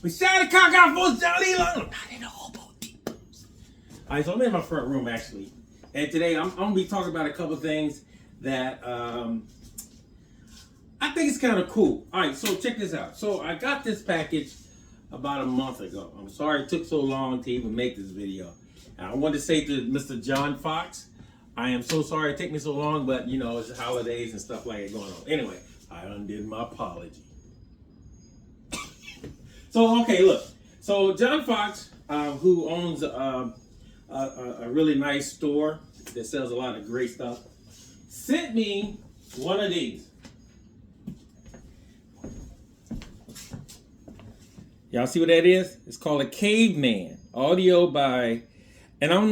We shot the cock out for Johnny Long. Not in the hobo depots. All right, so I'm in my front room actually, and today I'm gonna be talking about a couple things that I think it's kind of cool. All right, so check this out. So I got this package about a month ago. I'm sorry it took so long to even make this video. And I want to say to Mr. John Fox, I am so sorry it took me so long, but you know, it's the holidays and stuff like that going on. Anyway, I undid my apology. So, okay, look. So John Fox, who owns a really nice store that sells a lot of great stuff, sent me one of these. Y'all see what that is? It's called a Caveman. Audio by, and I don't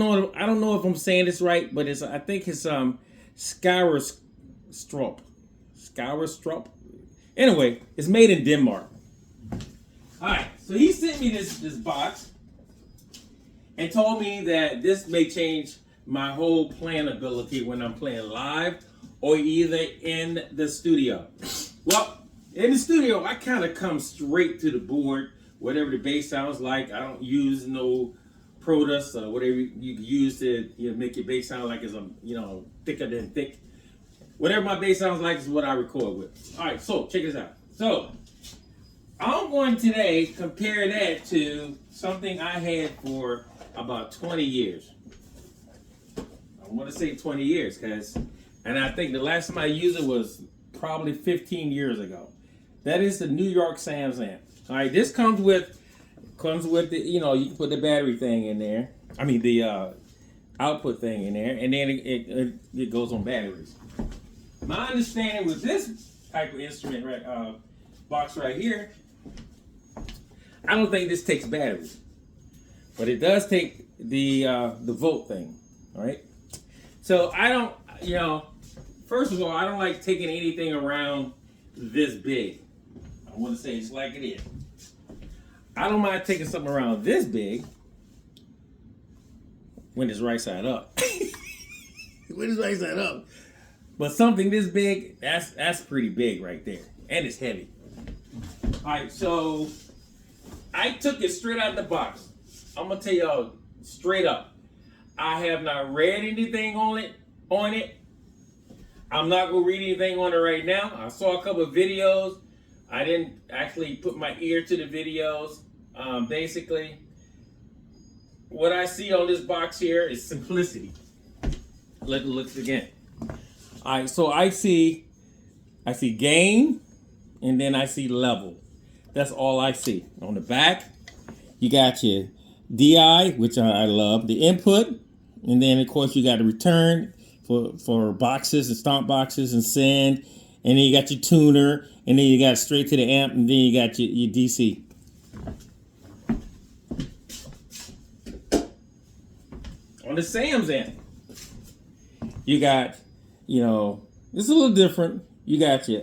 know if I'm saying this right, but I think it's Skyrstrup. Anyway, it's made in Denmark. All right, so he sent me this box and told me that this may change my whole playing ability when I'm playing live or either in the studio. Well, in the studio, I kind of come straight to the board, whatever the bass sounds like. I don't use no Produce or whatever you use to make your bass sound like it's thicker than thick. Whatever my bass sounds like is what I record with. All right, so check this out. So I'm going today compare that to something I had for about 20 years. I want to say 20 years, and I think the last time I used it was probably 15 years ago. That is the New York SansAmp. All right, this comes with the, you can put the battery thing in there. I mean the output thing in there, and then it goes on batteries. My understanding with this type of instrument box right here, I don't think this takes batteries, but it does take the volt thing. All right. So I don't, first of all, I don't like taking anything around this big. I want to say it's like it is. I don't mind taking something around this big when it's right side up. When it's right side up. But something this big, that's pretty big right there. And it's heavy. All right, so I took it straight out of the box. I'm gonna tell y'all straight up. I have not read anything on it. I'm not gonna read anything on it right now. I saw a couple of videos. I didn't actually put my ear to the videos. Basically, what I see on this box here is simplicity. Let it look again. All right, so I see gain, and then I see level. That's all I see. On the back, you got your DI, which I love, the input, and then of course you got the return for boxes and stomp boxes and send, and then you got your tuner, and then you got straight to the amp, and then you got your DC. On the SansAmp, you got, it's a little different. You got your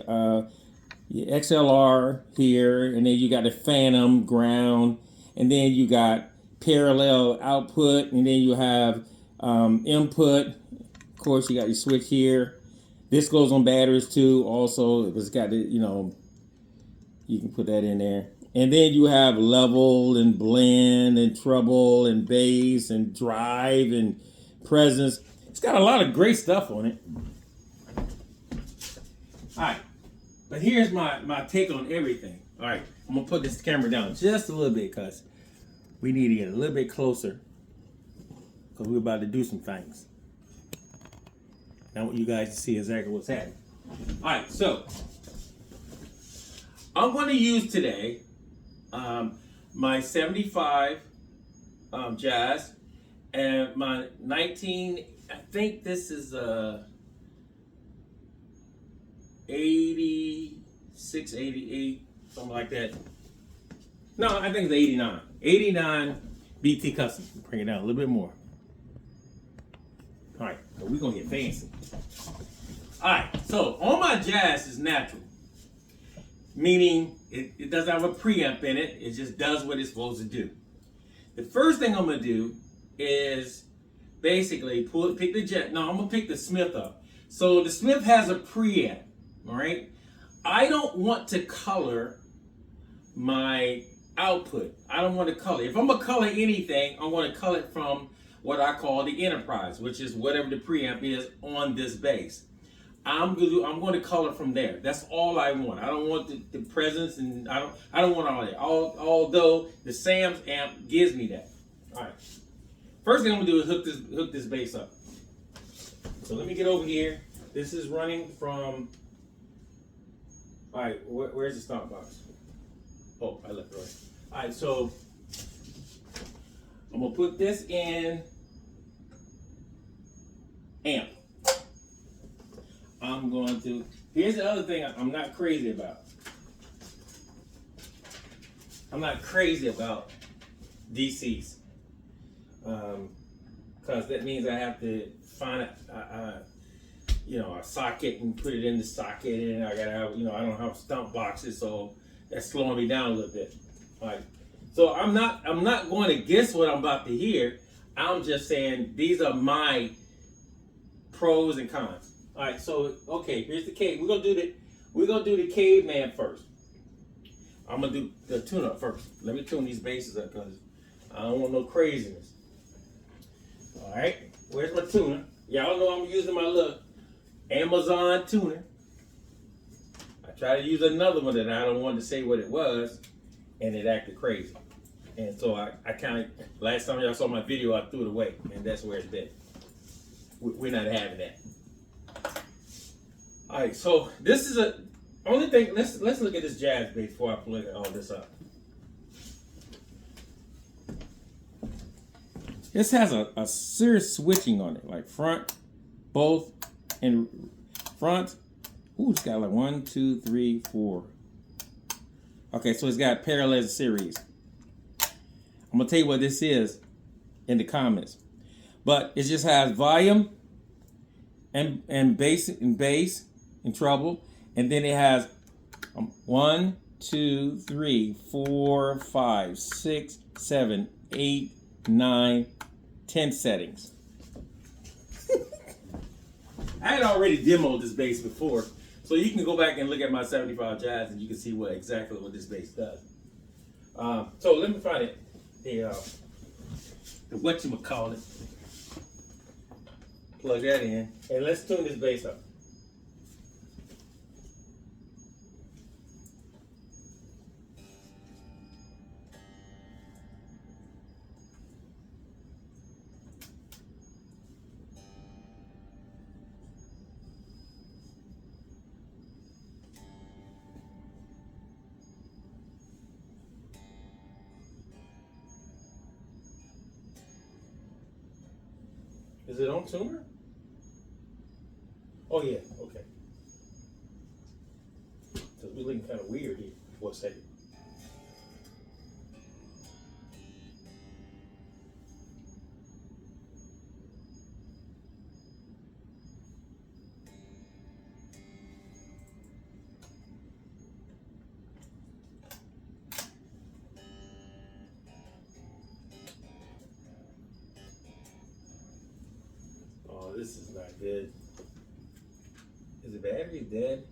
XLR here, and then you got a phantom ground, and then you got parallel output, and then you have input. Of course, you got your switch here. This goes on batteries too. Also, it's got you can put that in there. And then you have level and blend and treble and bass and drive and presence. It's got a lot of great stuff on it. All right, but here's my take on everything. All right, I'm gonna put this camera down just a little bit because we need to get a little bit closer because we're about to do some things. I want you guys to see exactly what's happening. All right, so I'm going to use today my 75 Jazz and my 19, I think this is 86, 88, something like that. No, I think it's 89. 89 BT Custom. Bring it down a little bit more. All right, so we're going to get fancy. All right, so on my Jazz is natural, meaning it doesn't have a preamp in it. It just does what it's supposed to do. The first thing I'm going to do is basically pick the jet. No, I'm going to pick the Smith up. So the Smith has a preamp, all right? I don't want to color my output. I don't want to color. If I'm gonna color anything, I want to color it from what I call the enterprise, which is whatever the preamp is on this bass. I'm going to color from there. That's all I want. I don't want the presence, and I don't want all that. Although the SansAmp gives me that. All right. First thing I'm gonna do is hook this bass up. So let me get over here. This is running from. All right, where's the stop box? Oh, I left it right. All right, so I'm gonna put this in amp. I'm going to. Here's the other thing I'm not crazy about. I'm not crazy about DCs, because that means I have to find a socket and put it in the socket, and I gotta have, I don't have stump boxes, so that's slowing me down a little bit. All right, so I'm not going to guess what I'm about to hear. I'm just saying these are my pros and cons. All right, so okay, here's the cave. We're gonna do the Caveman first. I'm gonna do the tune-up first. Let me tune these basses up because I don't want no craziness. All right, where's my tuner? Y'all know I'm using my little Amazon tuner. I tried to use another one that I don't want to say what it was, and it acted crazy. And so I kind of, last time y'all saw my video, I threw it away, and that's where it's been. We're not having that. All right, so this is only thing. Let's look at this jazz bass before I plug all this up. This has a serious switching on it, like front, both, and front. Ooh, it's got like 1, 2, 3, 4. Okay, so it's got parallel series. I'm gonna tell you what this is in the comments, but it just has volume and bass and treble, and then it has 1, 2, 3, 4, 5, 6, 7, 8, 9, 10 settings. I had already demoed this bass before, so you can go back and look at my 75 Jazz and you can see exactly what this bass does. So let me find it. The whatchamacallit. Plug that in, and let's tune this bass up. Is it on tuner? Oh yeah, okay. So we're looking kind of weird here for a second. Oh, this is not good. Is the battery dead?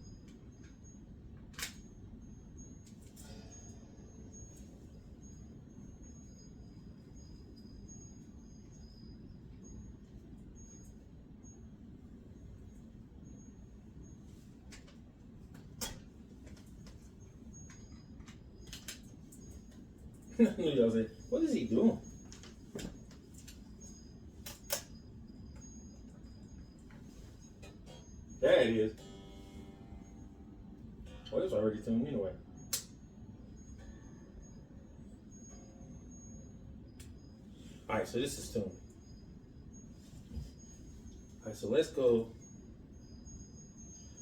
Y'all say, what is he doing? There it is. Well, it's already tuned anyway. Alright, so this is tuned. Alright, so let's go.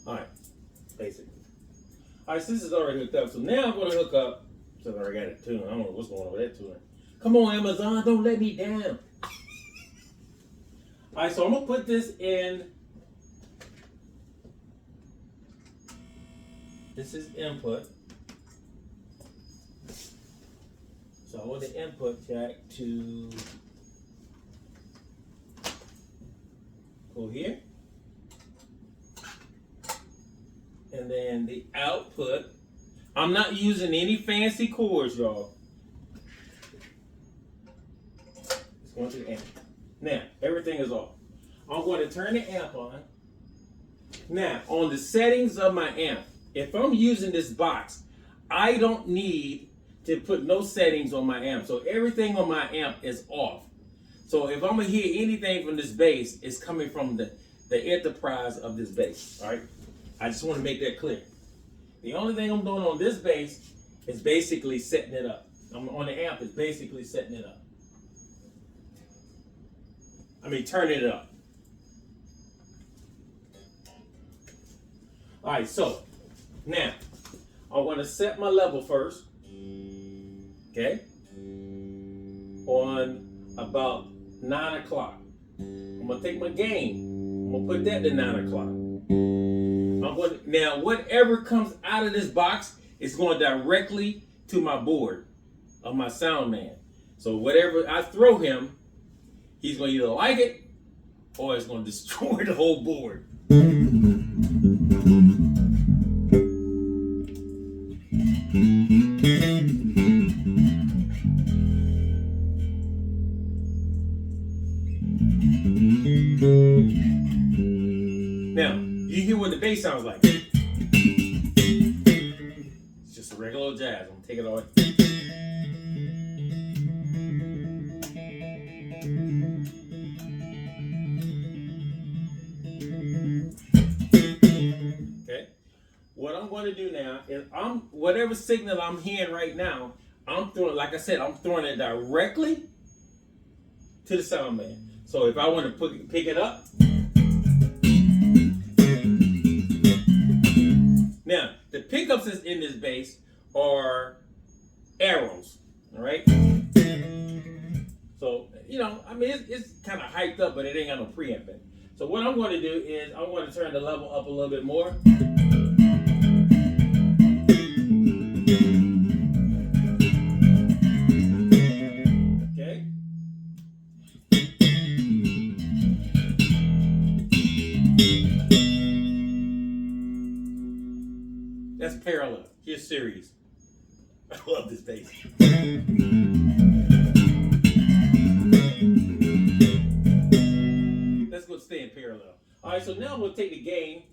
Alright, basically. Alright, so this is already hooked up. So now I'm going to hook up. Since I already got it tuned. I don't know what's going on with that tuner. Come on, Amazon, don't let me down. Alright, so I'm going to put this in. This is input. So I want the input jack to go here. And then the output, I'm not using any fancy cords, y'all. Going to the amp. Now, everything is off. I'm going to turn the amp on. Now, on the settings of my amp, if I'm using this box, I don't need to put no settings on my amp. So everything on my amp is off. So if I'm going to hear anything from this bass, it's coming from the enterprise of this bass. All right? I just want to make that clear. The only thing I'm doing on this bass is basically setting it up. I'm on the amp is basically setting it up. Turning it up. All right, so now I want to set my level first. Okay? On about 9 o'clock. I'm going to take my gain. I'm going to put that to 9 o'clock. Now, whatever comes out of this box is going directly to my board of my sound man. So whatever I throw him, he's going to either like it or it's going to destroy the whole board. Now, you hear what the bass sounds like. It's just a regular old jazz. I'm going to take it away. Okay. What I'm going to do now is whatever signal I'm hearing right now, I'm throwing, like I said, I'm throwing it directly to the sound man. So if I want to pick it up. Now, the pickups that's in this bass are arrows, all right? So, it's kind of hyped up, but it ain't got no preamp in it. So what I'm going to do is I'm going to turn the level up a little bit more. Okay. That's parallel. Here's series. I love this bass. Let's go stay in parallel. All right, so now we'll take the gain.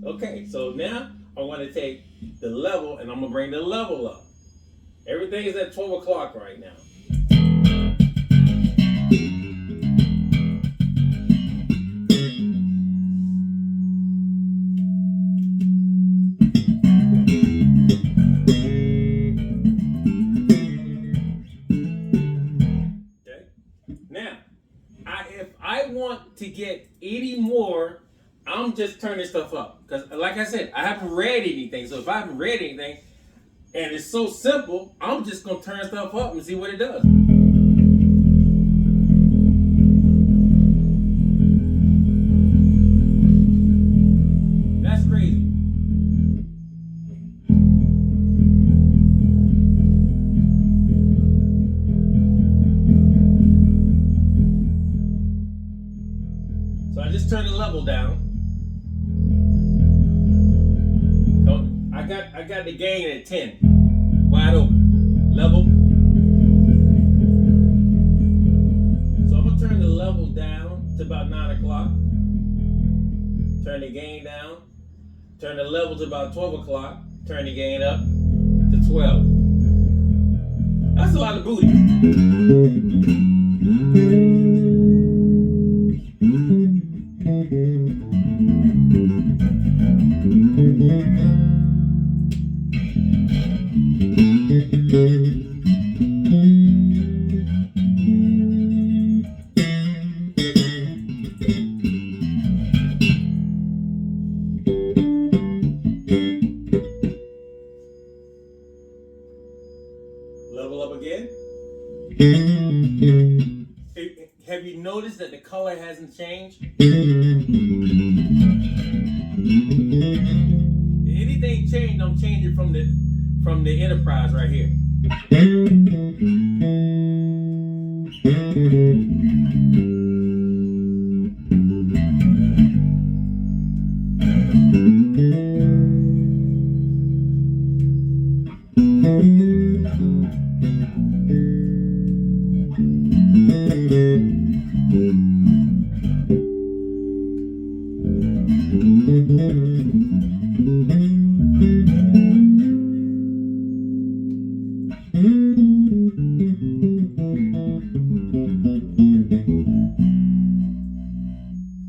Okay, so now I want to take the level and I'm going to bring the level up. Everything is at 12 o'clock right now. Okay, now if I want to get any more, I'm just turning stuff up. Because like I said, I haven't read anything. So if I haven't read anything, and it's so simple, I'm just going to turn stuff up and see what it does. That's crazy. So I just turned the level down. I got the gain at 10. Wide open. Level. So I'm going to turn the level down to about 9 o'clock. Turn the gain down. Turn the level to about 12 o'clock. Turn the gain up to 12. That's a lot of booty. Level up again. have you noticed that the color hasn't changed? Anything changed, I'm changing from the Enterprise right here.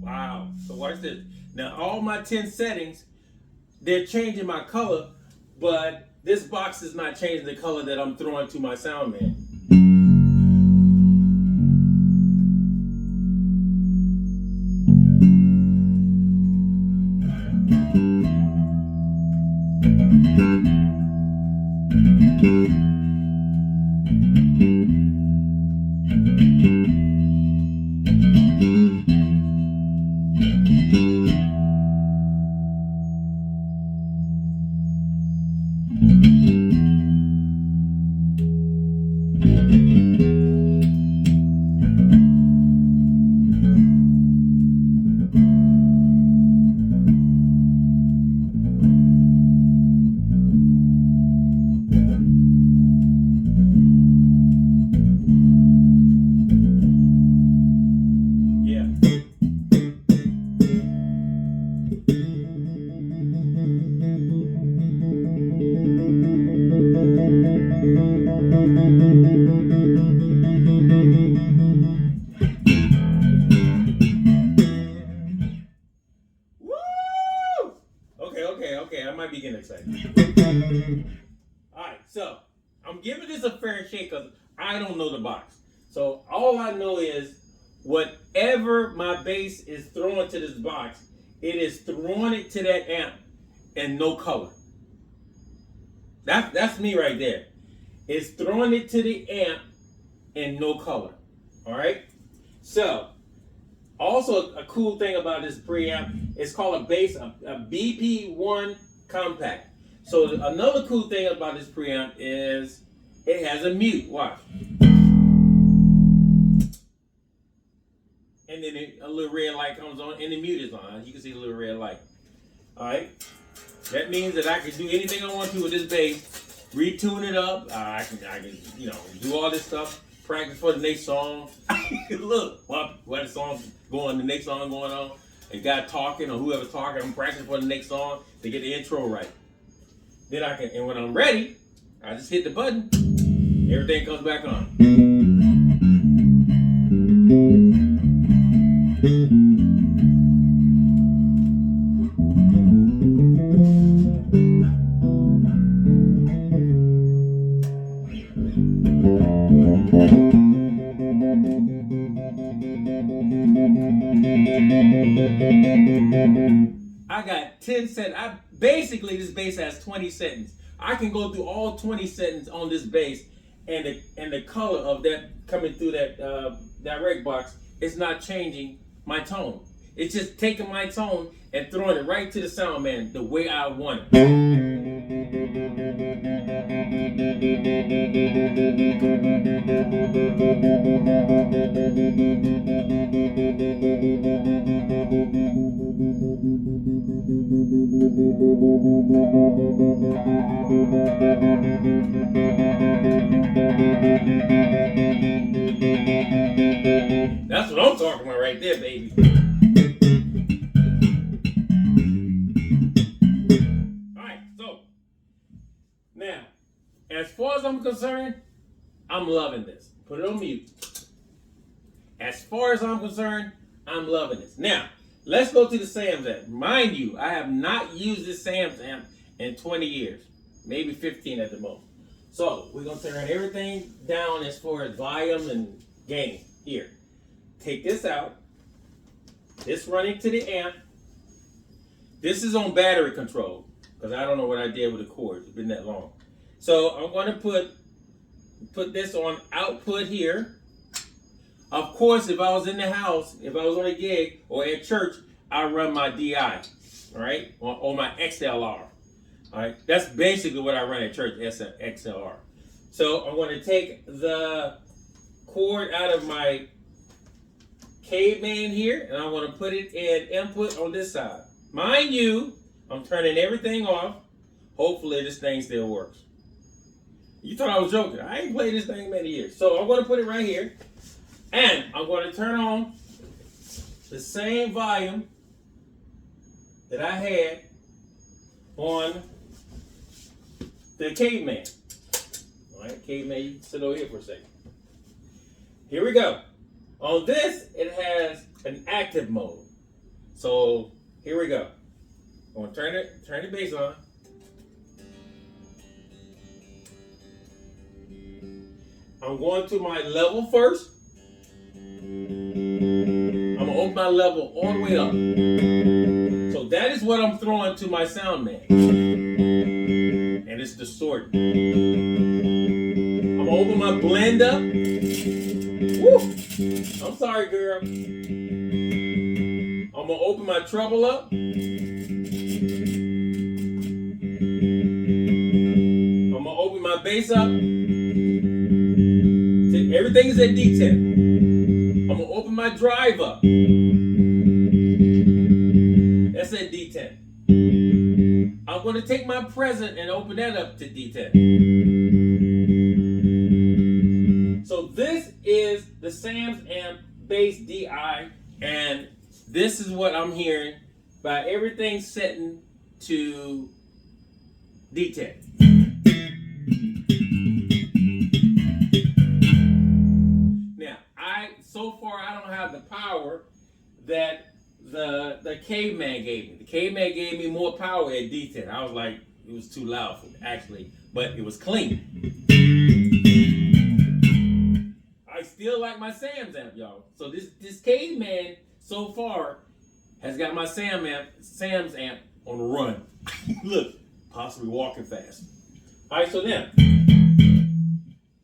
Wow. So watch this. Now all my 10 settings, they're changing my color, but this box is not changing the color that I'm throwing to my sound man. Okay, I might be getting excited. Alright, so I'm giving this a fair shake because I don't know the box. So all I know is whatever my bass is throwing to this box, it is throwing it to that amp and no color. That's me right there. It's throwing it to the amp and no color. Alright? So also, a cool thing about this preamp, it's called a bass, a BP1 compact. So another cool thing about this preamp is it has a mute. Watch. And then a little red light comes on, and the mute is on. You can see the little red light. All right. That means that I can do anything I want to with this bass, retune it up. I can do all this stuff. Practice for the next song. Look, while the song's going, the next song going on, and guy talking or whoever's talking, I'm practicing for the next song to get the intro right. Then I can, and when I'm ready, I just hit the button. Everything comes back on. I got 10 settings. Basically, this bass has 20 settings. I can go through all 20 settings on this bass, and the color of that coming through that direct box is not changing my tone. It's just taking my tone and throwing it right to the sound man the way I want it. That's what I'm talking about right there, baby. Alright, so now, as far as I'm concerned, I'm loving this. Put it on mute. As far as I'm concerned, I'm loving this. Now, let's go to the SansAmp. Mind you, I have not used this SansAmp in 20 years. Maybe 15 at the most. So, we're going to turn everything down as far as volume and gain. Here. Take this out. This running to the amp. This is on battery control, because I don't know what I did with the cord. It's been that long. So I'm going to put this on output here. Of course, if I was in the house, if I was on a gig or at church, I run my DI, all right, or my XLR. All right, that's basically what I run at church, XLR. So I'm going to take the cord out of my Caveman here, and I'm going to put it in input on this side. Mind you, I'm turning everything off. Hopefully this thing still works. You thought I was joking. I ain't played this thing many years. So I'm going to put it right here, and I'm going to turn on the same volume that I had on the Caveman. All right, Caveman, you can sit over here for a second. Here we go. On this, it has an active mode. So here we go. I'm gonna turn the bass on. I'm going to my level first. I'm gonna open my level all the way up. So that is what I'm throwing to my sound man. And it's distorted. I'm gonna open my blend up. Woo! I'm sorry, girl. I'm gonna open my treble up. I'm gonna open my bass up. Everything is at D10. I'm gonna open my drive up. That's at D10. I'm gonna take my present and open that up to D10. So this is the SansAmp bass DI, and this is what I'm hearing by everything setting to D10. So far, I don't have the power that the Caveman gave me. The Caveman gave me more power at D10. I was like, it was too loud for me, actually, but it was clean. I still like my SansAmp, y'all. So this Caveman so far has got my SansAmp on the run. Look, possibly walking fast. All right, so now.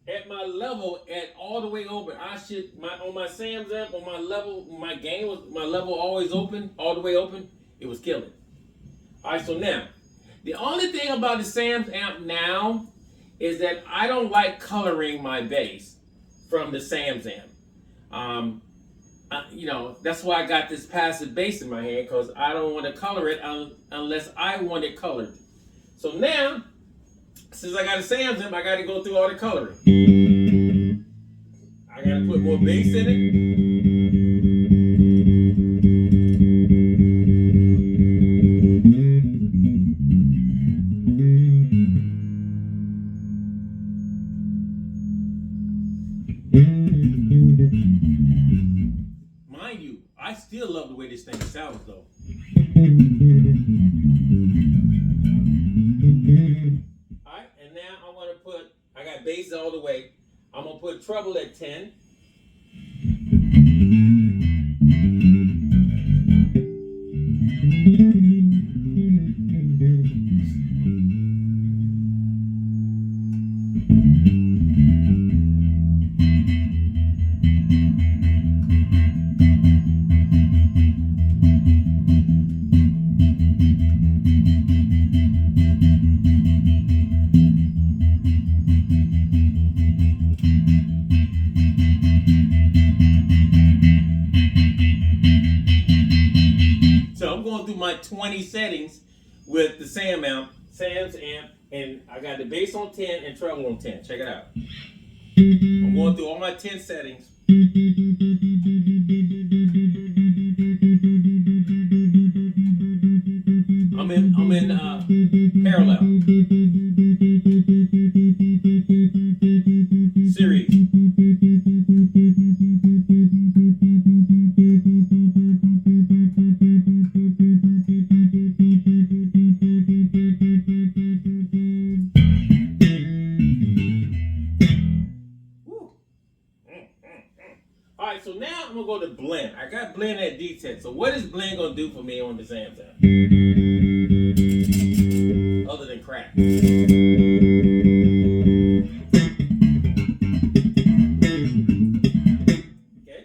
At my level, at all the way open, on my SansAmp, on my level, my gain was my level always open, all the way open. It was killing. All right, so now, the only thing about the SansAmp now is that I don't like coloring my bass from the SansAmp. That's why I got this passive bass in my hand, because I don't want to color it unless I want it colored. So now, since I got a SansAmp, I got to go through all the coloring. I got to put more bass in it. Mind you, I still love the way this thing sounds, though. I got bass all the way. I'm going to put treble at 10. My 20 settings with the SansAmp, and I got the bass on 10 and treble on 10. Check it out. I'm going through all my 10 settings. I'm in parallel. Series. All right, so now I'm gonna go to blend. I got blend at D10. So what is blend gonna do for me on the SansAmp? Other than crap. Okay.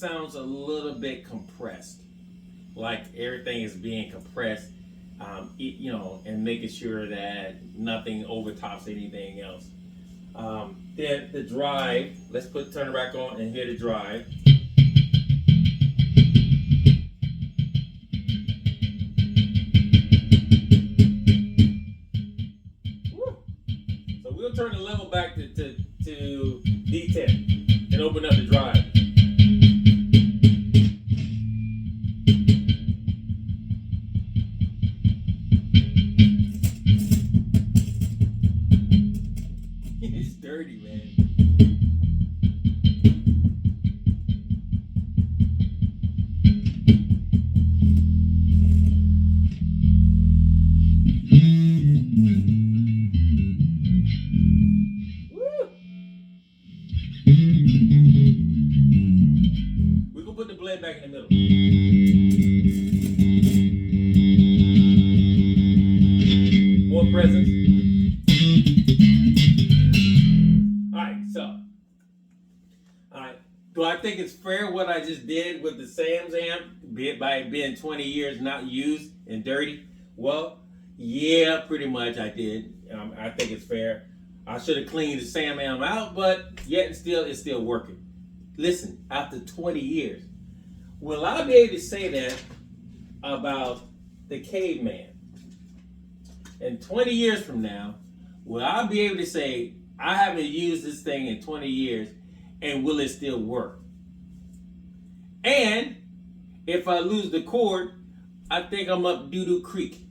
sounds a little bit compressed, like everything is being compressed, and making sure that nothing overtops anything else. Then the drive, let's turn it back on and hear the drive. Woo. So we'll turn the level back to D10 and open up the drive. It's dirty, man. We're gonna put the blend back in the middle. More presence. Alright, do I think it's fair what I just did with the SansAmp, by it being 20 years not used and dirty? Well, yeah, pretty much I did. I think it's fair. I should have cleaned the SansAmp out, but yet it's still working. Listen, after 20 years, will I be able to say that about the Caveman? And 20 years from now, will I be able to say, I haven't used this thing in 20 years, and will it still work? And if I lose the cord, I think I'm up doo-doo creek.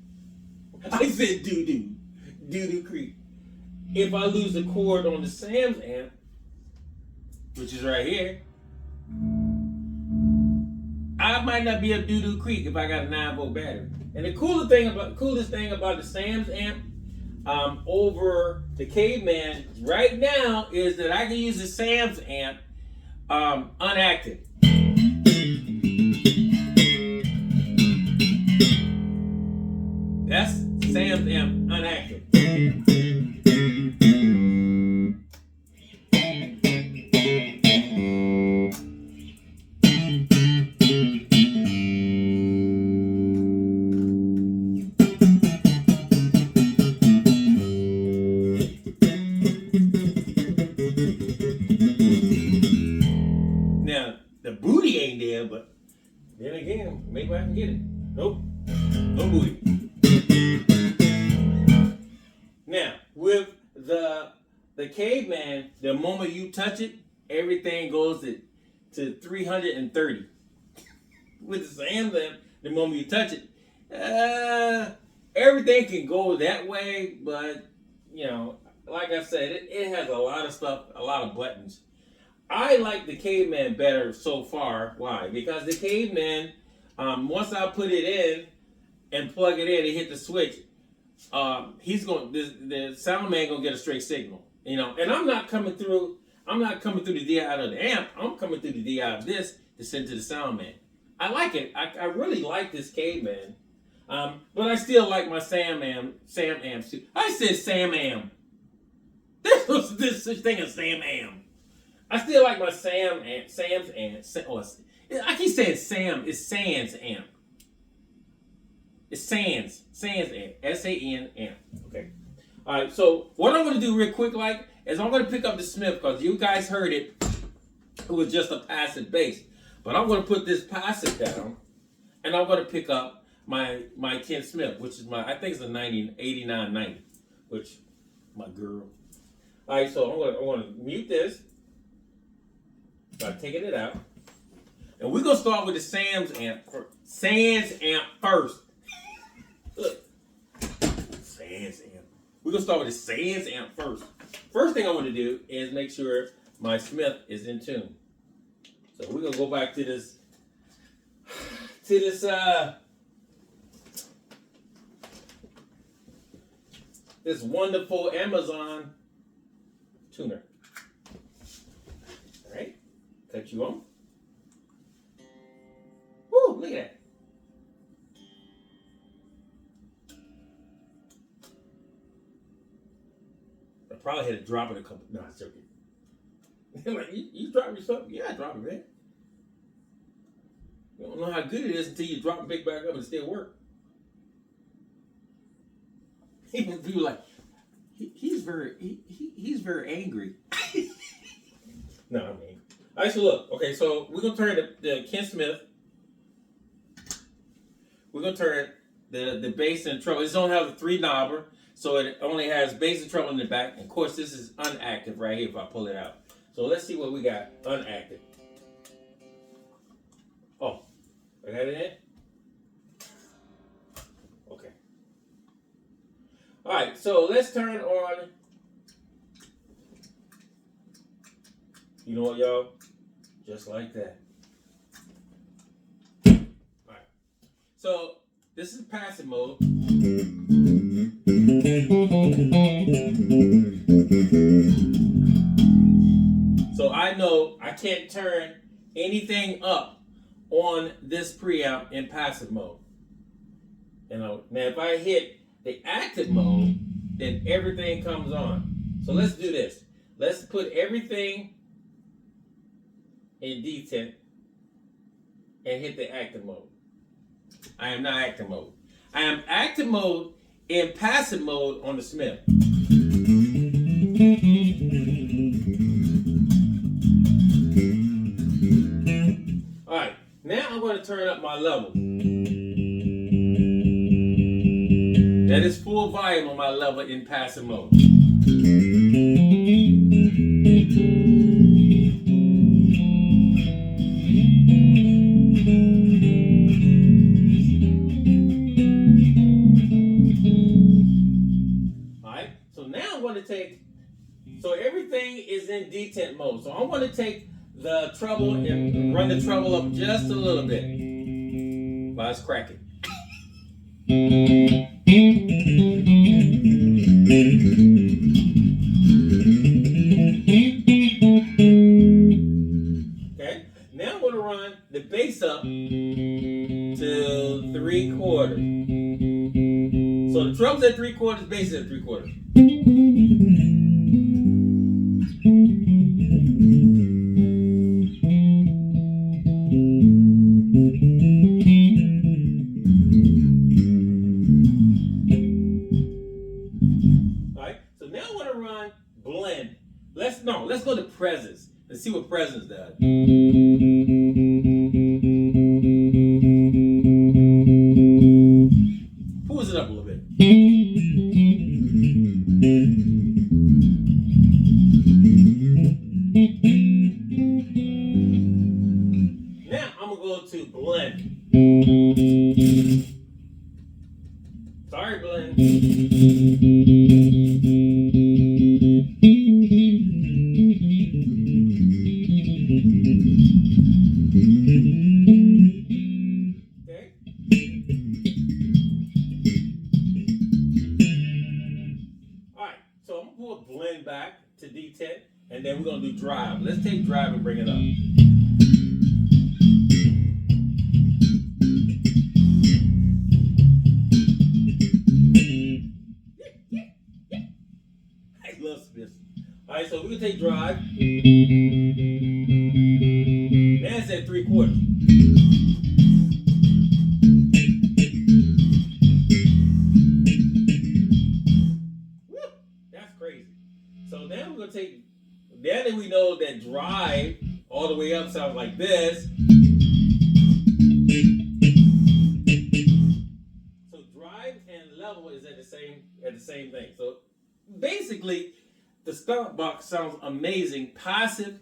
I said doo-doo creek. If I lose the cord on the SansAmp, which is right here, I might not be up doo-doo creek if I got a 9-volt battery. And the coolest thing about the SansAmp over the Caveman right now is that I can use the SansAmp unactive. That's SansAmp unactive. Now, the booty ain't there, but then again, maybe I can get it. Nope, no booty. Now, with the Caveman, the moment you touch it, everything goes to 330. With the SansAmp, the moment you touch it, everything can go that way, but like I said, it has a lot of stuff, a lot of buttons. I like the Caveman better so far. Why? Because the Caveman, once I put it in and plug it in and hit the switch, the sound man gonna get a straight signal. And I'm not coming through the DI out of the amp. I'm coming through the DI of this to send to the sound man. I like it. I really like this Caveman. But I still like my SansAmp too. I said SansAmp. There's no such thing as SansAmp. I still like my SansAmp. I keep saying Sam. It's SansAmp. It's SansAmp. S-A-N-amp. Okay. All right. So what I'm going to do real quick, is I'm going to pick up the Smith because you guys heard it. It was just a passive bass, but I'm going to put this passive down, and I'm going to pick up my Ken Smith, which is I think it's a 8990, which my girl. All right. So I'm going to mute this. By taking it out, and we're gonna start with the SansAmp first. Look, SansAmp. We're gonna start with the SansAmp first. First thing I want to do is make sure my Smith is in tune. So we're gonna go back to this wonderful Amazon tuner. All right. Cut you on. Woo, look at that. I probably had to drop it a couple. No, I'm joking. Like, you drop yourself? Yeah, I drop it, man. You don't know how good it is until you drop and pick back up and it still work. People like, he's very angry. No, I mean. All right, so look. Okay, so we're gonna turn the Ken Smith. We're gonna turn the bass and treble. This don't have the 3 knobber, so it only has bass and treble in the back. And of course, this is unactive right here if I pull it out. So let's see what we got unactive. Oh, I got it in? Okay. All right, so let's turn on. You know what, y'all? Just like that. All right. So this is passive mode. So I know I can't turn anything up on this preamp in passive mode. You know, now if I hit the active mode, then everything comes on. So let's do this. Let's put everything in detent and hit the active mode. I am not active mode. I am active mode in passive mode on the Smith. All right, now I'm going to turn up my level. That is full volume on my level in passive mode. So everything is in detent mode. So I'm going to take the treble and run the treble up just a little bit while it's cracking. Okay, now I'm going to run the bass up to 3/4. So the treble's at 3/4, bass is at 3/4. Blend. Let's go to presence and see what presence does. Pulls it up a little bit. Now I'm gonna go to blend. Sorry, blend. Blend back to D10, and then we're going to do drive. Let's take drive and bring it up. I love this. All right, so we're going to take drive. Now it's at 3/4. So now we're going to take, now that we know that drive all the way up sounds like this. So drive and level is at the same thing. So basically, the stomp box sounds amazing passive,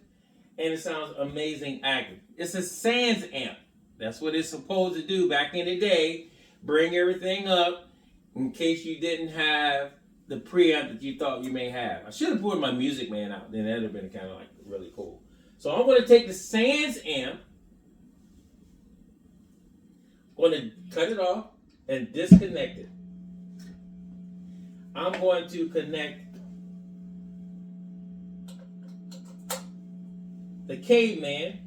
and it sounds amazing active. It's a SansAmp. That's what it's supposed to do back in the day. Bring everything up in case you didn't have the preamp that you thought you may have. I should have put my Music Man out. Then that would have been kind of like really cool. So I'm going to take the SansAmp. I'm going to cut it off and disconnect it. I'm going to connect the Caveman.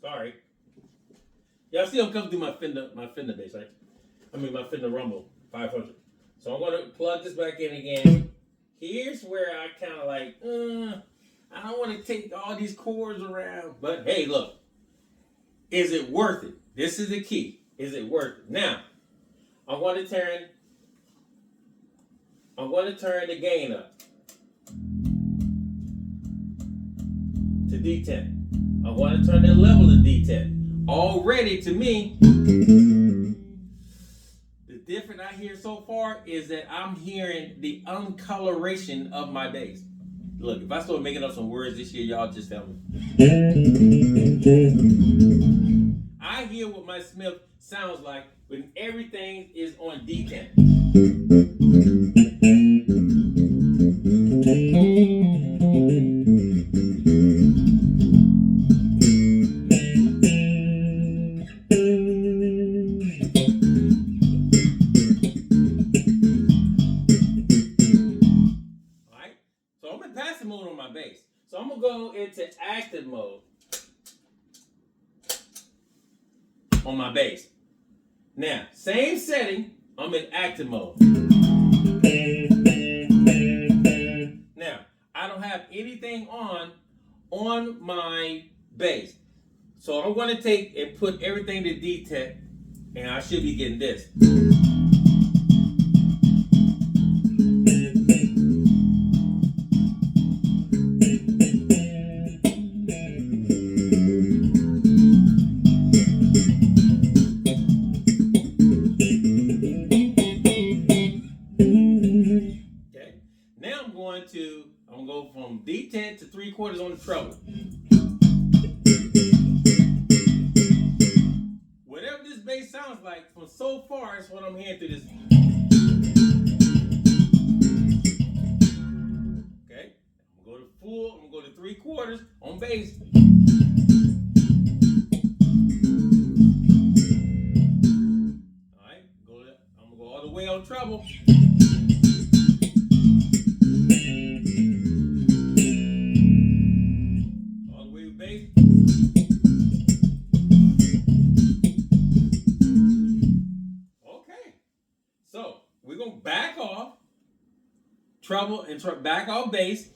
Sorry. Y'all see I'm coming through my Fender bass, right? I mean my Fender Rumble 500. So I'm going to plug this back in again here's where I kind of like, I don't want to take all these cords around. But hey, look, is it worth it? This is the key. Is it worth it? Now, I want to turn the gain up to D10. I want to turn the level to D10. Already, to me, the difference I hear so far is that I'm hearing the uncoloration of my bass. Look, if I start making up some words this year, y'all just tell me. I hear what my Smith sounds like when everything is on D10. Alright? So I'm in passive mode on my bass. So I'm going to go into active mode on my bass. Now, same setting, I'm in active mode. Now, I don't have anything on my bass. So I'm going to take and put everything to D10, and I should be getting this. I'm going to go from D10 to 3/4 on the treble. Whatever this bass sounds like, from so far, is what I'm hearing through this. Okay, I'm going to go to full. I'm going to go to 3/4 on bass. All right, I'm going to go all the way on treble. Back off treble and back off bass,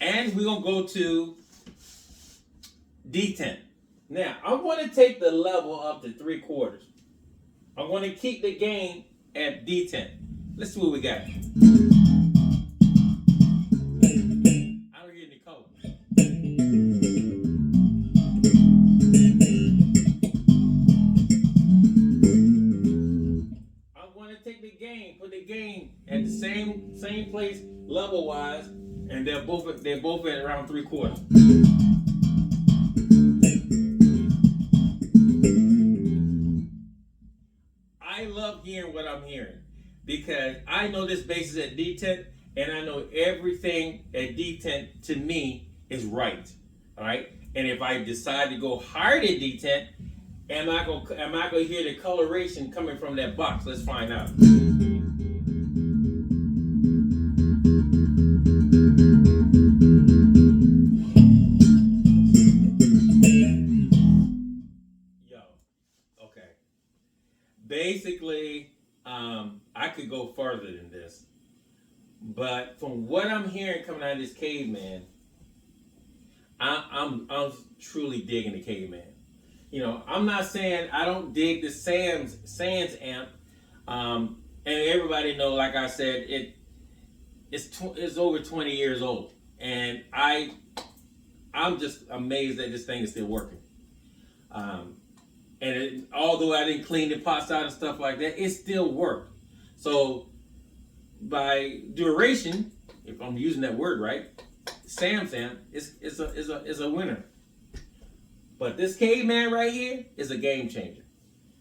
and we're gonna go to D10. Now I'm going to take the level up to 3/4. I'm going to keep the gain at D10. Let's see what we got. I don't hear any color. Put the gain at the same place level wise, and they're both at around 3/4. I love hearing what I'm hearing because I know this bass is at D10, and I know everything at D10 to me is right. All right, and if I decide to go higher than D10, am I gonna hear the coloration coming from that box? Let's find out. Okay. Basically, I could go further than this, but from what I'm hearing coming out of this Caveman, I'm truly digging the Caveman. You know, I'm not saying I don't dig the SansAmp, and everybody know, like I said, it's over 20 years old, and I'm just amazed that this thing is still working. Although I didn't clean the pots out and stuff like that, it still worked. So by duration, if I'm using that word right, SansAmp is a winner. But this Caveman right here is a game changer.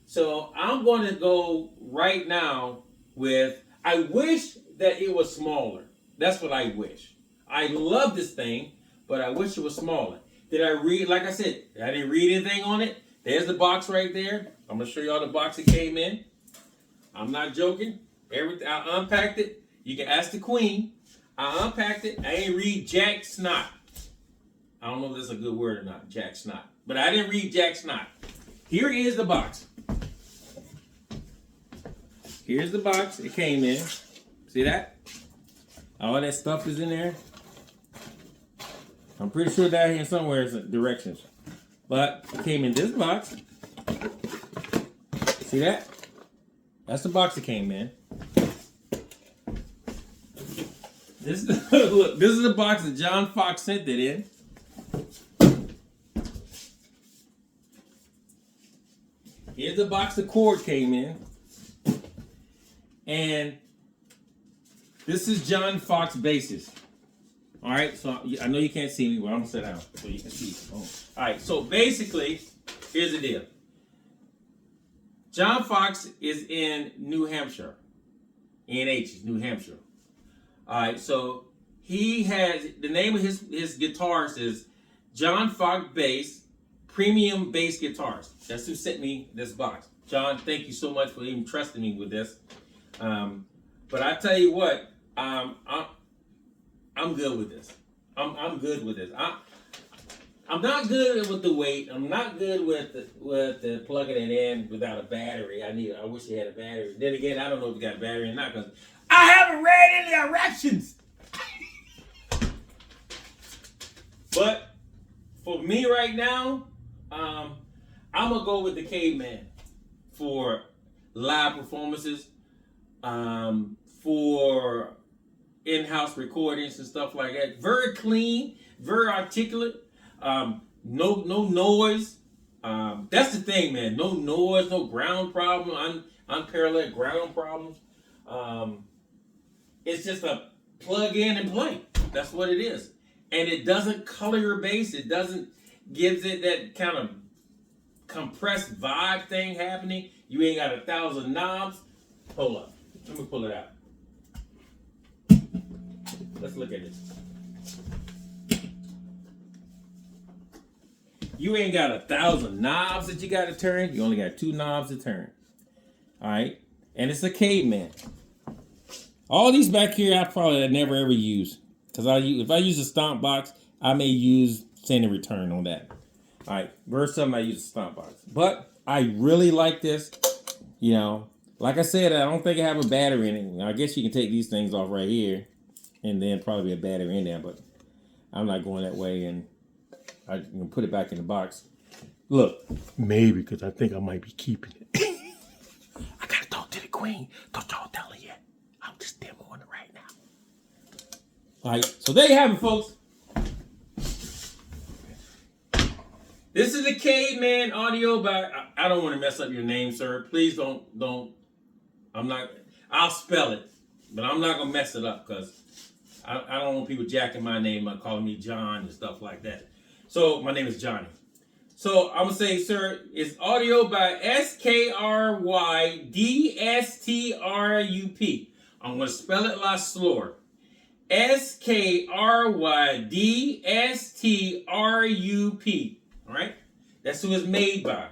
So I'm going to go right now with, I wish that it was smaller. That's what I wish. I love this thing, but I wish it was smaller. Did I read, like I said, I didn't read anything on it. There's the box right there. I'm going to show you all the box it came in. I'm not joking. Everything, I unpacked it. You can ask the queen. I unpacked it. I ain't read jack snot. I don't know if that's a good word or not, jack snot. But I didn't read jack snot. Here is the box. Here's the box it came in. See that? All that stuff is in there. I'm pretty sure down here somewhere is directions. But it came in this box. See that? That's the box it came in. This is, look, this is the box that John Fox sent it in. Here's the box the cord came in. And this is John Fox bases. All right, so I know you can't see me, but I'm gonna sit down so you can see. Oh. All right, so basically, here's the deal. John Fox is in New Hampshire. NH is New Hampshire. All right, so he has, the name of his guitars is John Fox Bass, Premium Bass Guitars. That's who sent me this box. John, thank you so much for even trusting me with this. But I tell you what, I'm good with this. I'm good with this. I'm not good with the weight. I'm not good with the plugging it in without a battery. I wish it had a battery. Then again, I don't know if it got a battery or not because I haven't read any directions. But for me right now, I'm gonna go with the Caveman for live performances, for in-house recordings and stuff like that. Very clean, very articulate. No noise. That's the thing, man. No noise, no ground problem, unparalleled ground problems. It's just a plug in and play. That's what it is. And it doesn't color your bass. It doesn't gives it that kind of compressed vibe thing happening. You ain't got 1,000 knobs. Hold up. Let me pull it out. Let's look at this. You ain't got 1,000 knobs that you got to turn. You only got 2 knobs to turn. All right, and it's a Caveman. All these back here, I probably never ever use because if I use a stomp box, I may use send and return on that. All right, verse some I use a stomp box, but I really like this. You know, like I said, I don't think I have a battery in it. I guess you can take these things off right here, and then probably a battery in there, but I'm not going that way, and I'm gonna put it back in the box. Look, maybe because I think I might be keeping it. I gotta talk to the queen. Don't y'all tell her yet. I'm just demoing it right now. All right, so there you have it, folks. This is the Caveman audio by. I don't want to mess up your name, sir. Please don't. I'm not. I'll spell it, but I'm not gonna mess it up because I don't want people jacking my name and calling me John and stuff like that. So my name is Johnny. So I'm gonna say, sir, it's audio by SKRYDSTRUP. I'm gonna spell it a lot slower. SKRYDSTRUP. All right, that's who it's made by.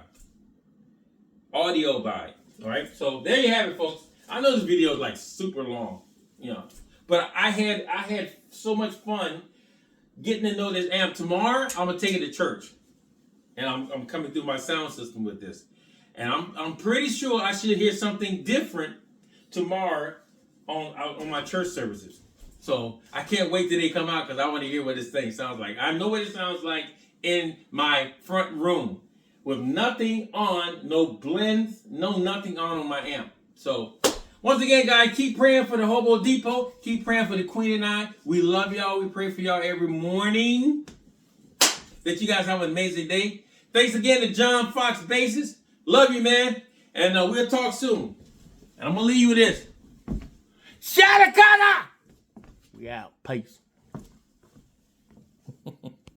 Audio by. All right, so there you have it, folks. I know this video is like super long, you know, but I had so much fun getting to know this amp. Tomorrow, I'm gonna take it to church, and I'm coming through my sound system with this, and I'm pretty sure I should hear something different tomorrow on my church services. So I can't wait till they come out because I want to hear what this thing sounds like. I know what it sounds like in my front room with nothing on, no blends, no nothing on my amp. So once again, guys, keep praying for the Hobo Depot. Keep praying for the Queen and I. We love y'all. We pray for y'all every morning. That you guys have an amazing day. Thanks again to John Fox Basses. Love you, man. And we'll talk soon. And I'm going to leave you with this. Shatakana! We out. Peace.